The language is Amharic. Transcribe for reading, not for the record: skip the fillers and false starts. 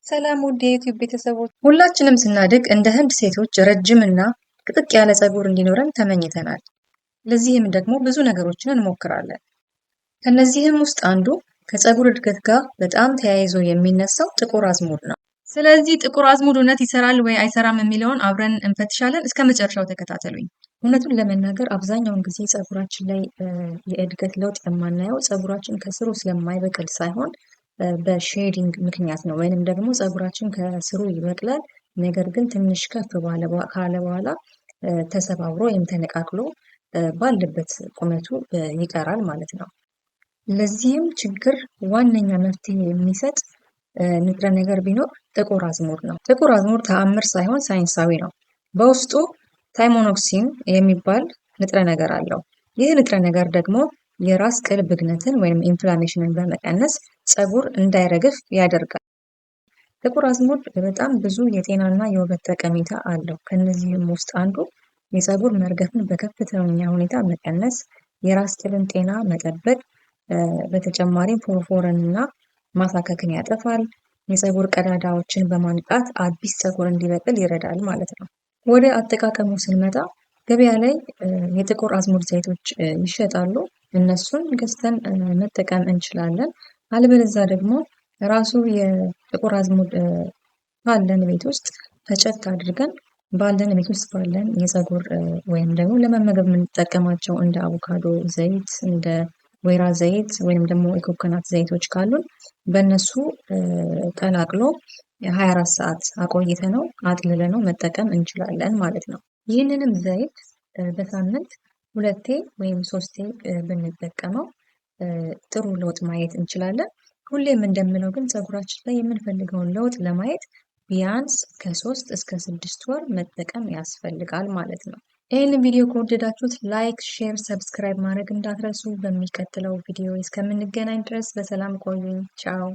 ሰላም ውድ የዩቲዩብ ቤተሰቦች፣ ሁላችንም ስናድግ እንደ ህንድ ሴቶች ረጅም እና ጥቅጥቅ ያለ ፀጉር እንዲኖረን ተመኝተናል። ለዚህም ደግሞ ብዙ ነገሮችን እንሞክራለን። ከነዚህም ውስጥ አንዱ ከፀጉር እድገት ጋር በጣም ተያይዞ የሚነሳው ጥቁር አዝሙድ ነው። ስለዚህ ጥቁር አዝሙድ እውነት ይሰራል ወይ አይሰራም የሚለውን አብረን እንፈትሻለን። እስከ መጨረሻው ተከታተሉኝ። እውነቱን ለመናገር አብዛኛውን ጊዜ ፀጉራችን ላይ የእድገት ለውጥ የማናየው ፀጉራችን ከስሩ ስለማይበቅል ሳይሆን በሼዲንግ ምክንያት ነው። ወይንም ደግሞ ፀጉራችን ከስሩ ይበቅላል፣ ነገር ግን ትንሽ ከፍ ካለ በኋላ ተሰባብሮ ወይም ተነቃቅሎ ባለበት ቁመቱ ይቀራል ማለት ነው። ለዚህም ችግር ዋነኛ መፍትሄ የሚሰጥ ንጥረ ነገር ቢኖር ጥቁር አዝሙድ ነው። ጥቁር አዝሙድ ተአምር ሳይሆን ሳይንሳዊ ነው። በውስጡ ታይሞኖክሲን የሚባል ንጥረ ነገር አለው። ይህ ንጥረ ነገር ደግሞ የራስ ቅል ብግነትን ወይም ኢንፍላሜሽንን በመቀነስ ፀጉር እንዳይረግፍ ያደርጋል። ጥቁር አዝሙድ በጣም ብዙ የጤናና የውበት ጠቀሜታ አለው። ከነዚህም ውስጥ አንዱ የፀጉር መርገፍን በከፍተኛ ሁኔታ መቀነስ፣ የራስ ቅልን ጤና መጠበቅ፣ በተጨማሪም ፎሮፎርንና ማሳከክን ያጠፋል። የፀጉር ቀዳዳዎችን በማንቃት አዲስ ፀጉር እንዲበቅል ይረዳል ማለት ነው። ወደ አጠቃቀሙ ስንመጣ ገበያ ላይ የጥቁር አዝሙድ ዘይቶች ይሸጣሉ። እነሱን ገዝተን መጠቀም እንችላለን። አለበለዚያ ደግሞ ራሱ የጥቁር አዝሙድ ባለን ቤት ውስጥ ፈጨት አድርገን ቤት ውስጥ ባለን የፀጉር ወይም ደግሞ ለመመገብ የምንጠቀማቸው እንደ አቮካዶ ዘይት፣ እንደ ወይራ ዘይት ወይም ደግሞ የኮኮናት ዘይቶች ካሉን በእነሱ ቀላቅሎ 24 ሰዓት አቆይተነው አጥልለነው መጠቀም እንችላለን ማለት ነው። ይህንንም ዘይት በሳምንት 2 ወይም 3 ብንጠቀመው ጥሩ ለውጥ ማየት እንችላለን። ሁሌም እንደምለው ግን ፀጉራችን ላይ የምንፈልገውን ለውጥ ለማየት ቢያንስ ከ3 እስከ 6 ወር መጠቀም ያስፈልጋል ማለት ነው። ይህንን ቪዲዮ ከወደዳችሁት ላይክ፣ ሼር፣ ሰብስክራይብ ማድረግ እንዳትረሱ። በሚቀጥለው ቪዲዮ እስከምንገናኝ ድረስ በሰላም ቆዩኝ። ቻው።